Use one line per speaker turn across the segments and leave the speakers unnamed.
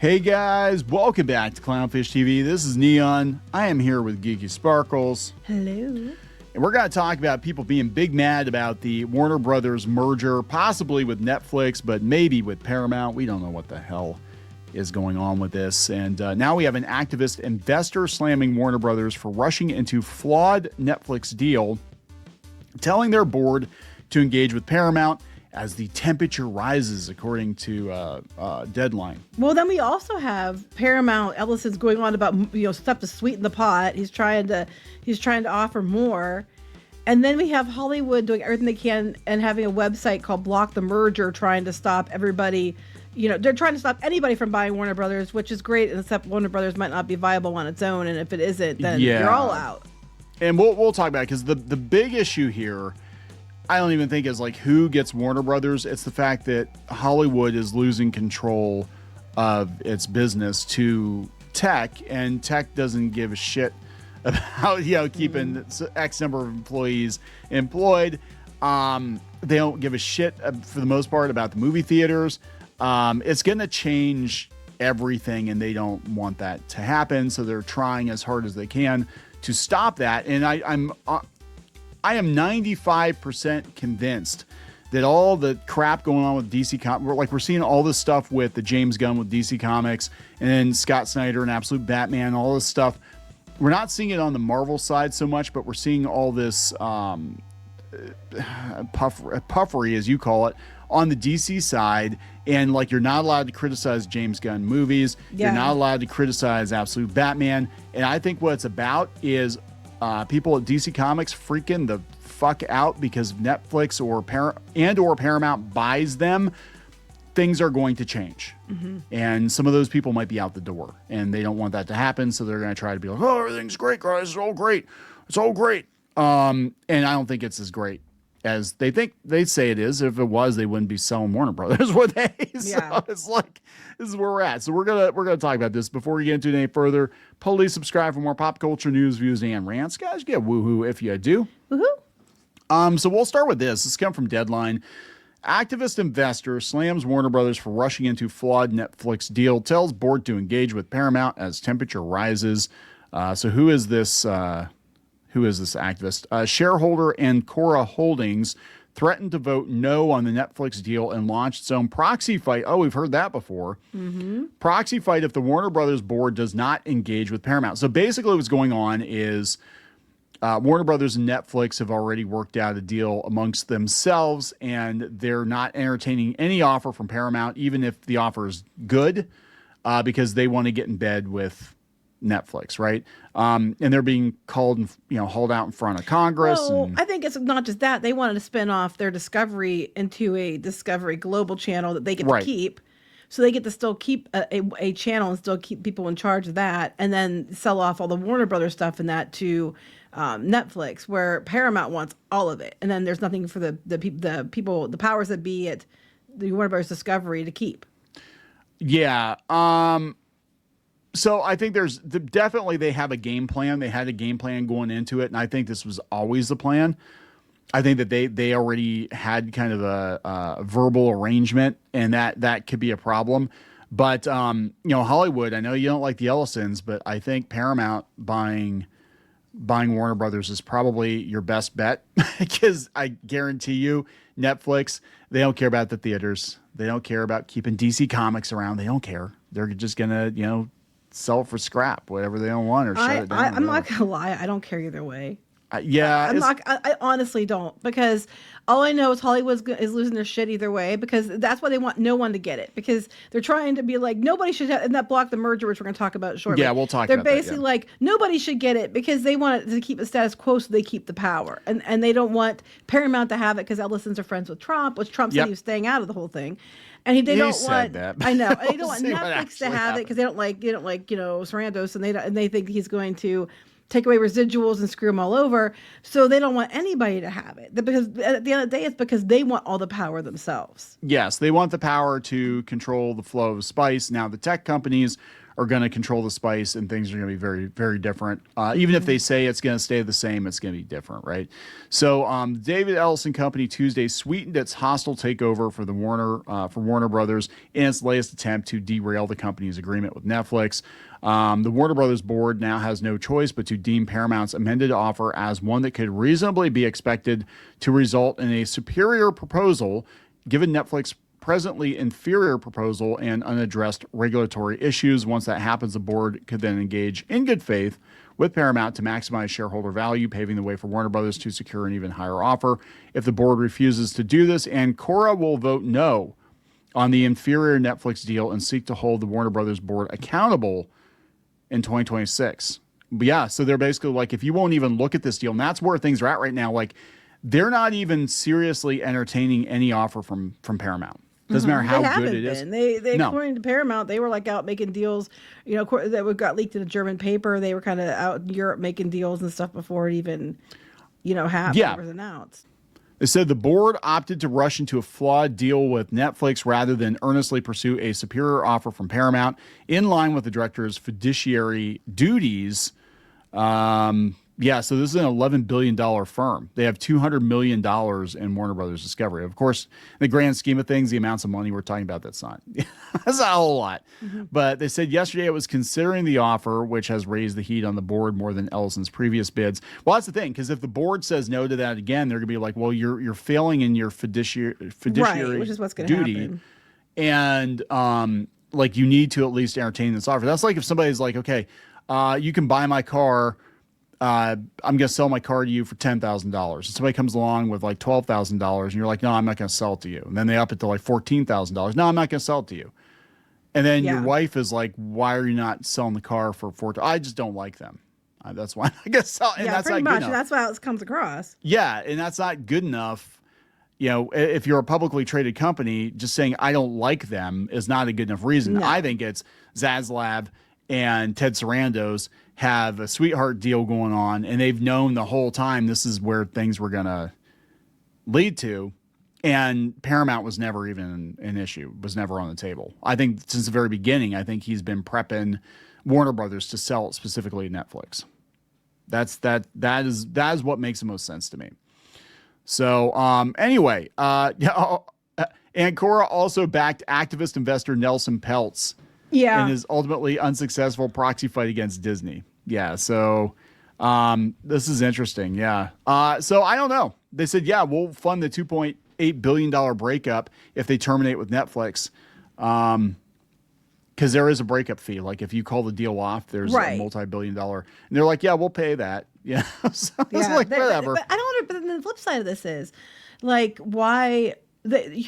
Hey guys, welcome back to Clownfish TV. This is Kneon. I am here with Geeky Sparkles.
Hello.
And we're going to talk about people being big mad about the Warner Brothers merger, possibly with Netflix, but maybe with Paramount. We don't know what the hell is going on with this. And now we have an activist investor slamming Warner Brothers for rushing into flawed Netflix deal, telling their board to engage with Paramount as the temperature rises, according to Deadline.
Well, then we also have Paramount. Ellison's going on about stuff to sweeten the pot. He's trying to offer more, and then we have Hollywood doing everything they can and having a website called Block the Merger, trying to stop everybody. They're trying to stop anybody from buying Warner Brothers, which is great, except Warner Brothers might not be viable on its own, and if it isn't, then you're all out.
And we'll talk about it, because the big issue here, I don't even think is like who gets Warner Brothers. It's the fact that Hollywood is losing control of its business to tech, and tech doesn't give a shit about keeping X number of employees employed. They don't give a shit for the most part about the movie theaters. It's going to change everything, and they don't want that to happen. So they're trying as hard as they can to stop that. And I am 95% convinced that all the crap going on with DC Comics, we're seeing all this stuff with the James Gunn with DC Comics, and then Scott Snyder and Absolute Batman, all this stuff. We're not seeing it on the Marvel side so much, but we're seeing all this puffery, as you call it, on the DC side. And you're not allowed to criticize James Gunn movies. Yeah. You're not allowed to criticize Absolute Batman. And I think what it's about is people at DC Comics freaking the fuck out because Netflix or Paramount buys them. Things are going to change. Mm-hmm. And some of those people might be out the door, and they don't want that to happen. So they're going to try to be like, oh, everything's great, guys. It's all great. It's all great. And I don't think it's as great as they say it is. If it was, they wouldn't be selling Warner Brothers, would they?
Yeah.
So it's like, this is where we're at. So we're gonna talk about this. Before we get into it any further, please subscribe for more pop culture news, views, and rants. Guys, get woohoo if you do.
Woohoo.
So we'll start with this. This comes from Deadline. Activist investor slams Warner Brothers for rushing into flawed Netflix deal, tells board to engage with Paramount as temperature rises. So who is this activist? Shareholder Ancora Holdings threatened to vote no on the Netflix deal and launched its own proxy fight. Oh, we've heard that before. Mm-hmm. Proxy fight if the Warner Brothers board does not engage with Paramount. So basically what's going on is Warner Brothers and Netflix have already worked out a deal amongst themselves, and they're not entertaining any offer from Paramount, even if the offer is good, because they want to get in bed with Netflix, right? And they're being called, hauled out in front of Congress.
Well, I think it's not just that. They wanted to spin off their Discovery into a Discovery Global channel that they get to keep. So they get to still keep a channel and still keep people in charge of that, and then sell off all the Warner Brothers stuff in that to Netflix, where Paramount wants all of it. And then there's nothing for the people, the powers that be at the Warner Brothers Discovery to keep.
Yeah. So I think there's definitely, they have a game plan. They had a game plan going into it, and I think this was always the plan. I think that they already had kind of a verbal arrangement, and that could be a problem. But Hollywood, I know you don't like the Ellisons, but I think Paramount buying Warner Brothers is probably your best bet, because I guarantee you, Netflix, they don't care about the theaters. They don't care about keeping DC Comics around. They don't care. They're just gonna sell it for scrap, whatever they don't want, or shut it down.
I'm not gonna lie, I don't care either way.
I
honestly don't, because all I know is Hollywood is losing their shit either way, because that's why they want no one to get it, because they're trying to be like, nobody should have, and that Block the Merger, which we're going to talk about shortly.
Yeah, we'll talk
they're
about that. They're
basically like, nobody should get it, because they want it to keep the status quo, so they keep the power. And they don't want Paramount to have it, because Ellisons are friends with Trump, which Trump said he was staying out of the whole thing. And they don't want
that.
I know. And they don't want Netflix to have it, because they don't like Sarandos, and they think he's going to take away residuals and screw them all over. So they don't want anybody to have it, because at the end of the day, it's because they want all the power themselves.
Yes, they want the power to control the flow of spice. Now, the tech companies are going to control the spice, and things are going to be very, very different. Even if they say it's going to stay the same, it's going to be different, right? So, David Ellison Company Tuesday sweetened its hostile takeover for the Warner Brothers in its latest attempt to derail the company's agreement with Netflix. The Warner Brothers board now has no choice but to deem Paramount's amended offer as one that could reasonably be expected to result in a superior proposal, given Netflix presently inferior proposal and unaddressed regulatory issues. Once that happens, the board could then engage in good faith with Paramount to maximize shareholder value, paving the way for Warner Brothers to secure an even higher offer. If the board refuses to do this, Ancora will vote no on the inferior Netflix deal and seek to hold the Warner Brothers board accountable in 2026. But yeah, so they're basically like, if you won't even look at this deal, and that's where things are at right now, like they're not even seriously entertaining any offer from Paramount. Doesn't matter how good it is.
They according to Paramount, they were like out making deals, that got leaked in a German paper. They were kind of out in Europe making deals and stuff before it even, happened.
Yeah.
It was announced.
It said the board opted to rush into a flawed deal with Netflix rather than earnestly pursue a superior offer from Paramount in line with the director's fiduciary duties. So this is an $11 billion firm. They have $200 million in Warner Brothers Discovery. Of course, in the grand scheme of things, the amounts of money we're talking about, that's not a whole lot. Mm-hmm. But they said yesterday it was considering the offer, which has raised the heat on the board more than Ellison's previous bids. Well, that's the thing, because if the board says no to that again, they're going to be like, well, you're failing in your fiduciary
right, which is what's going to happen.
And you need to at least entertain this offer. That's like if somebody's like, okay, you can buy my car. I'm going to sell my car to you for $10,000. And somebody comes along with like $12,000 and you're like, no, I'm not going to sell it to you. And then they up it to like $14,000. No, I'm not going to sell it to you. And then your wife is like, why are you not selling the car for $4,000? I just don't like them. That's why I guess sell. And that's
pretty
not
much.
Good enough.
That's how it comes across.
Yeah. And that's not good enough. If you're a publicly traded company, just saying, I don't like them is not a good enough reason. No. I think it's Zaslav and Ted Sarandos have a sweetheart deal going on, and they've known the whole time this is where things were going to lead to. And Paramount was never even an issue, was never on the table. I think since the very beginning, I think he's been prepping Warner Brothers to sell it specifically to Netflix. That is what makes the most sense to me. So anyway, Ancora also backed activist investor Nelson Peltz in his ultimately unsuccessful proxy fight against Disney. Yeah, so this is interesting. Yeah. So I don't know. They said, we'll fund the $2.8 billion breakup if they terminate with Netflix. Because there is a breakup fee. Like if you call the deal off, there's a multi-billion-dollar. And they're like, we'll pay that. Yeah. So it's like, whatever.
But I don't. But then the flip side of this is, like, why do they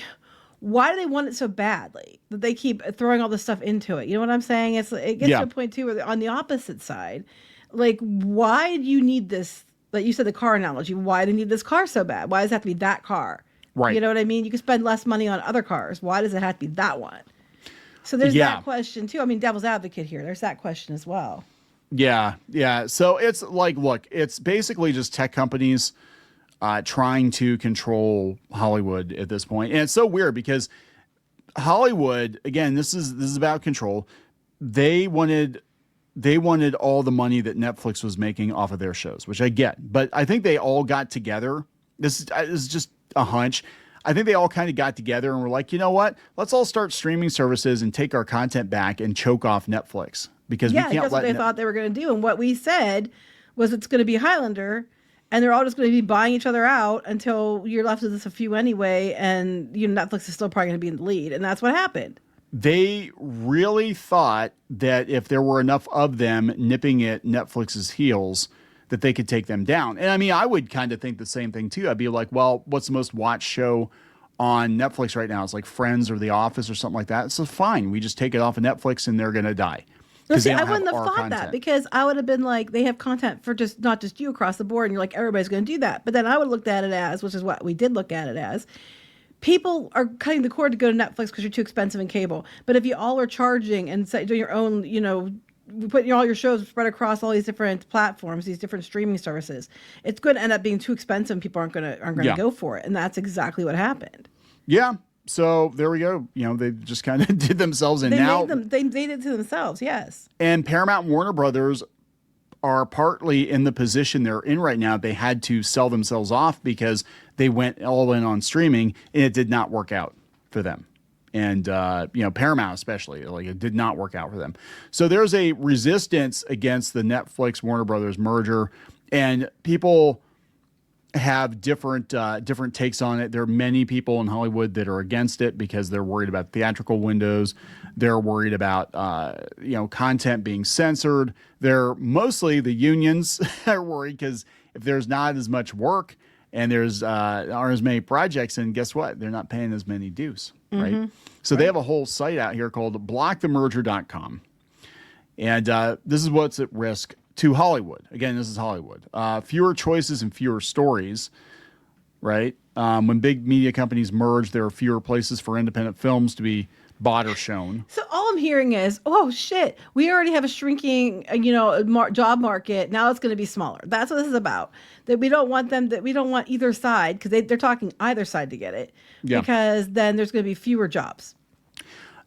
want it so badly that they keep throwing all this stuff into it? You know what I'm saying? It gets to a point too where on the opposite side, like, why do you need this? Like you said, the car analogy. Why do you need this car so bad? Why does it have to be that car?
Right.
You know what I mean? You can spend less money on other cars. Why does it have to be that one? So there's that question too. I mean, devil's advocate here. There's that question as well.
Yeah. So it's like, look, it's basically just tech companies trying to control Hollywood at this point. And it's so weird because Hollywood, again, this is about control. They wanted all the money that Netflix was making off of their shows, which I get. But I think they all got together. This is just a hunch. I think they all kind of got together and were like, you know what? Let's all start streaming services and take our content back and choke off Netflix. Because we can't
that's what they thought they were going to do. And what we said was it's going to be Highlander, and they're all just going to be buying each other out until you're left with just a few anyway, and Netflix is still probably going to be in the lead. And that's what happened.
They really thought that if there were enough of them nipping at Netflix's heels, that they could take them down. And I mean, I would kind of think the same thing too. I'd be like, well, what's the most watched show on Netflix right now? It's like Friends or The Office or something like that. So fine, we just take it off of Netflix and they're going to die.
No, see, I wouldn't have thought that because I would have been like, they have content for not just you across the board, and you're like, everybody's going to do that. But then I would have looked at it as, which is what we did look at it as, people are cutting the cord to go to Netflix because you're too expensive in cable. But if you all are charging and doing your own, putting all your shows spread across all these different platforms, these different streaming services, it's going to end up being too expensive and people aren't going to go for it. And that's exactly what happened.
Yeah. So there we go. They just kind of did themselves in.
They made it to themselves. Yes.
And Paramount and Warner Brothers are partly in the position they're in right now. They had to sell themselves off because they went all in on streaming, and it did not work out for them. And, Paramount especially, it did not work out for them. So there's a resistance against the Netflix Warner Brothers merger, and people have different takes on it. There are many people in Hollywood that are against it because they're worried about theatrical windows. They're worried about, content being censored. They're mostly the unions are worried because if there's not as much work and there's aren't as many projects, and guess what? They're not paying as many dues, right? So they have a whole site out here called blockthemerger.com. And this is what's at risk to Hollywood. Again, this is Hollywood. Fewer choices and fewer stories, right? When big media companies merge, there are fewer places for independent films to be bought or shown.
So all I'm hearing is, oh shit, we already have a shrinking, job market. Now it's going to be smaller. That's what this is about. That we don't want either side, because they're talking either side to get it, because then there's going to be fewer jobs.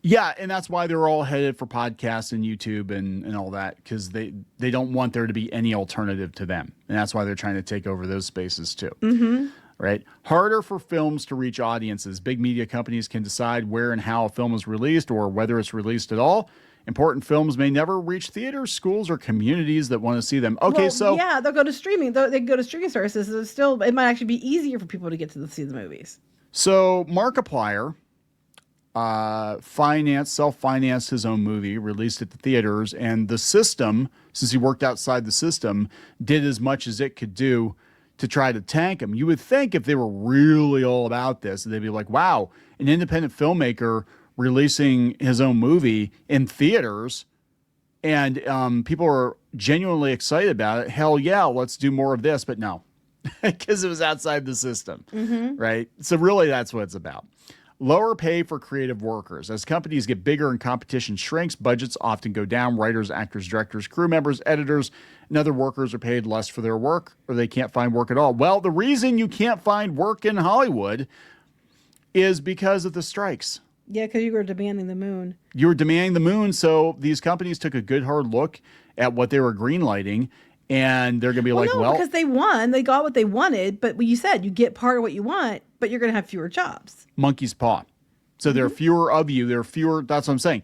Yeah, and that's why they're all headed for podcasts and YouTube and all that, because they don't want there to be any alternative to them. And that's why they're trying to take over those spaces too. Mm-hmm. Right? Harder for films to reach audiences. Big media companies can decide where and how a film is released or whether it's released at all. Important films may never reach theaters, schools, or communities that want to see them. Okay,
they'll go to streaming. They go to streaming services. It might actually be easier for people to get to see the movies.
So Markiplier self-financed his own movie, released at the theaters, and the system, since he worked outside the system, did as much as it could do to try to tank him. You would think if they were really all about this, they'd be like, wow, an independent filmmaker releasing his own movie in theaters, and people are genuinely excited about it. Hell yeah, let's do more of this. But no, because it was outside the system, right? So really that's what it's about. Lower pay for creative workers. As companies get bigger and competition shrinks, budgets often go down. Writers, actors, directors, crew members, editors, and other workers are paid less for their work, or they can't find work at all. Well, the reason you can't find work in Hollywood is because of the strikes.
Yeah, because you were demanding the moon.
You were demanding the moon, so these companies took a good hard look at what they were greenlighting, and they're going to be
because they won. They got what they wanted, but you said you get part of what you want, but you're going to have fewer jobs.
Monkey's paw. So there are fewer of you. There are fewer. That's what I'm saying.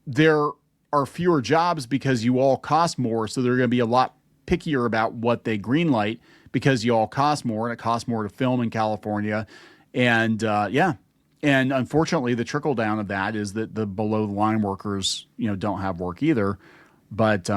There are fewer jobs because you all cost more. So they're going to be a lot pickier about what they greenlight because you all cost more, and it costs more to film in California. And and unfortunately, the trickle down of that is that the below the line workers, don't have work either. But,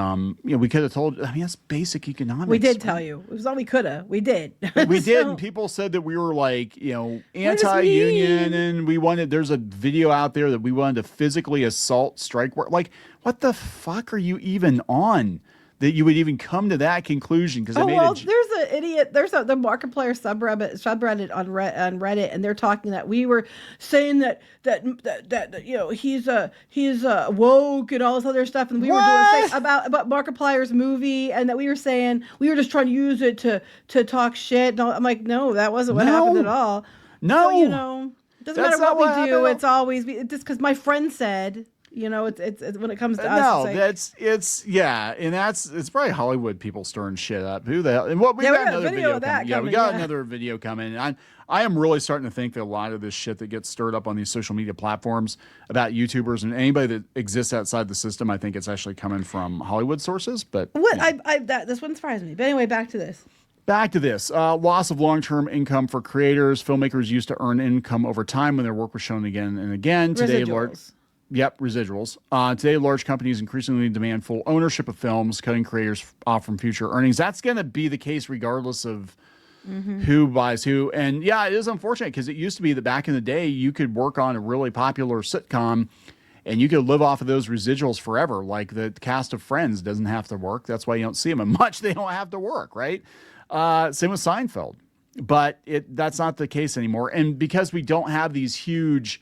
we could have told, that's basic economics.
We did tell you. It was all we could have. We did.
We did. And people said that we were anti-union, and there's a video out there that we wanted to physically assault strike work. Like, what the fuck are you even on that you would even come to that conclusion? Because
there's an idiot. There's the Markiplier subreddit on Reddit, and they're talking that we were saying that he's woke and all this other stuff, and we were doing about Markiplier's movie, and that we were saying we were just trying to use it to talk shit. And I'm like, no, that wasn't what happened at all.
No,
so, it doesn't matter what we do. It's always just because my friend said. It's when it comes to us.
It's probably Hollywood people stirring shit up. Who the hell? And we got another video coming. Yeah, we got another video coming. I am really starting to think that a lot of this shit that gets stirred up on these social media platforms about YouTubers and anybody that exists outside the system, I think it's actually coming from Hollywood sources. But
this wouldn't surprise me. But anyway, back to this.
Loss of long-term income for creators. Filmmakers used to earn income over time when their work was shown again and again. Residuals. Today, large companies increasingly demand full ownership of films, cutting creators off from future earnings. That's going to be the case regardless of who buys who. And yeah, it is unfortunate because it used to be that back in the day, you could work on a really popular sitcom and you could live off of those residuals forever. Like the cast of Friends doesn't have to work. That's why you don't see them much. They don't have to work, right? Same with Seinfeld. But that's not the case anymore. And because we don't have these huge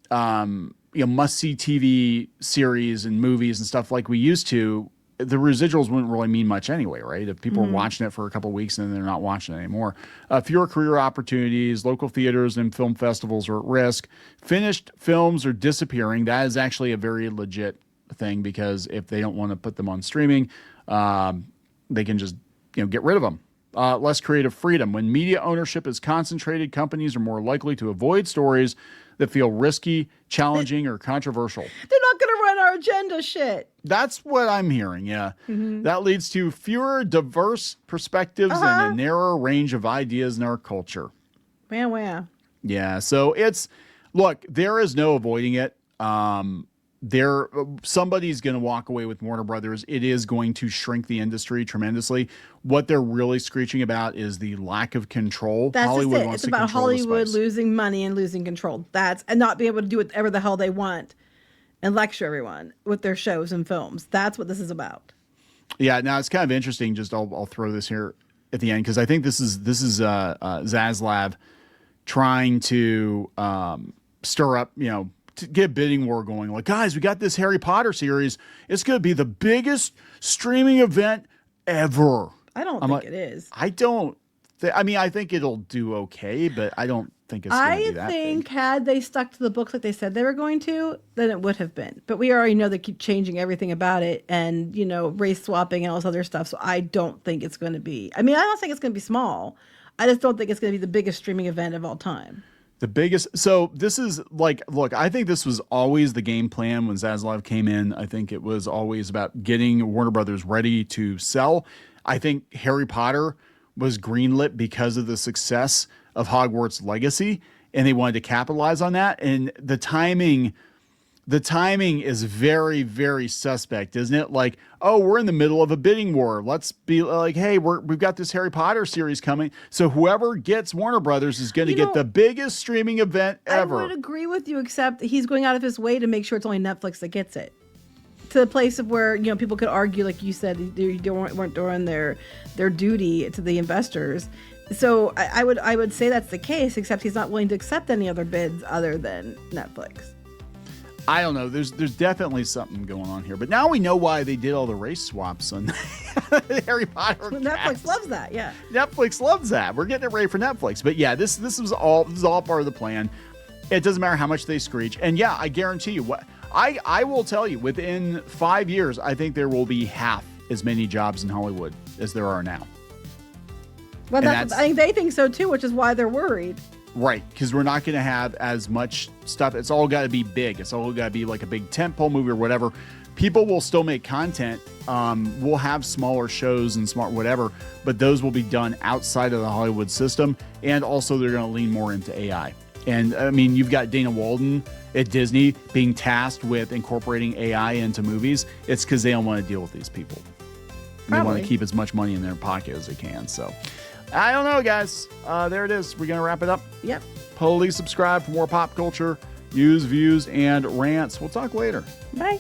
must-see TV series and movies and stuff like we used to, the residuals wouldn't really mean much anyway, right? If people are watching it for a couple of weeks and then they're not watching it anymore. Fewer career opportunities, local theaters and film festivals are at risk. Finished films are disappearing. That is actually a very legit thing, because if they don't want to put them on streaming, they can just get rid of them. Less creative freedom. When media ownership is concentrated, companies are more likely to avoid stories that feel risky, challenging, or controversial.
They're not going to run our agenda shit.
That's what I'm hearing, yeah. That leads to fewer diverse perspectives and a narrower range of ideas in our culture.
Wow.
Yeah, so look, there is no avoiding it. Somebody's going to walk away with Warner Brothers. It is going to shrink the industry tremendously. What they're really screeching about is the lack of control.
That's
Hollywood
just it.
wants
It's
to
about
control
Hollywood
the spice.
losing money and losing control. And not being able to do whatever the hell they want and lecture everyone with their shows and films. That's what this is about.
Yeah, now it's kind of interesting. Just I'll throw this here at the end, because I think this is Zaslav trying to stir up, to get a bidding war going. Like, guys, we got this Harry Potter series. It's going to be the biggest streaming event ever.
I don't think it is.
I don't. I think it'll do okay, but I don't think it's going to be that
I think
big.
had they stuck to the books like they said they were going to, then it would have been. But we already know they keep changing everything about it, and race swapping and all this other stuff. So I don't think it's going to be. I don't think it's going to be small. I just don't think it's going to be the biggest streaming event of all time.
The biggest. So this is look, I think this was always the game plan when Zaslav came in. I think it was always about getting Warner Brothers ready to sell. I think Harry Potter was greenlit because of the success of Hogwarts Legacy, and they wanted to capitalize on that. And the timing is very, very suspect, isn't it? Like, oh, we're in the middle of a bidding war. Let's be like, hey, we've got this Harry Potter series coming. So whoever gets Warner Brothers is going to get the biggest streaming event ever.
I would agree with you, except he's going out of his way to make sure it's only Netflix that gets it. To the place of where, people could argue, like you said, they weren't doing their duty to the investors. So I would say that's the case, except he's not willing to accept any other bids other than Netflix.
I don't know. There's definitely something going on here. But now we know why they did all the race swaps on Harry Potter.
Netflix loves that, yeah.
Netflix loves that. We're getting it ready for Netflix. But yeah, this is all part of the plan. It doesn't matter how much they screech. And yeah, I guarantee you I will tell you, within 5 years, I think there will be half as many jobs in Hollywood as there are now.
Well, I think they think so too, which is why they're worried.
Right, because we're not going to have as much stuff. It's all got to be big. It's all got to be like a big tentpole movie or whatever. People will still make content. We'll have smaller shows and smart whatever, but those will be done outside of the Hollywood system. And also, they're going to lean more into AI. And you've got Dana Walden at Disney being tasked with incorporating AI into movies. It's because they don't want to deal with these people. They want to keep as much money in their pocket as they can. So, I don't know, guys. There it is. We're going to wrap it up.
Yep.
Please subscribe for more pop culture, news, views, and rants. We'll talk later.
Bye.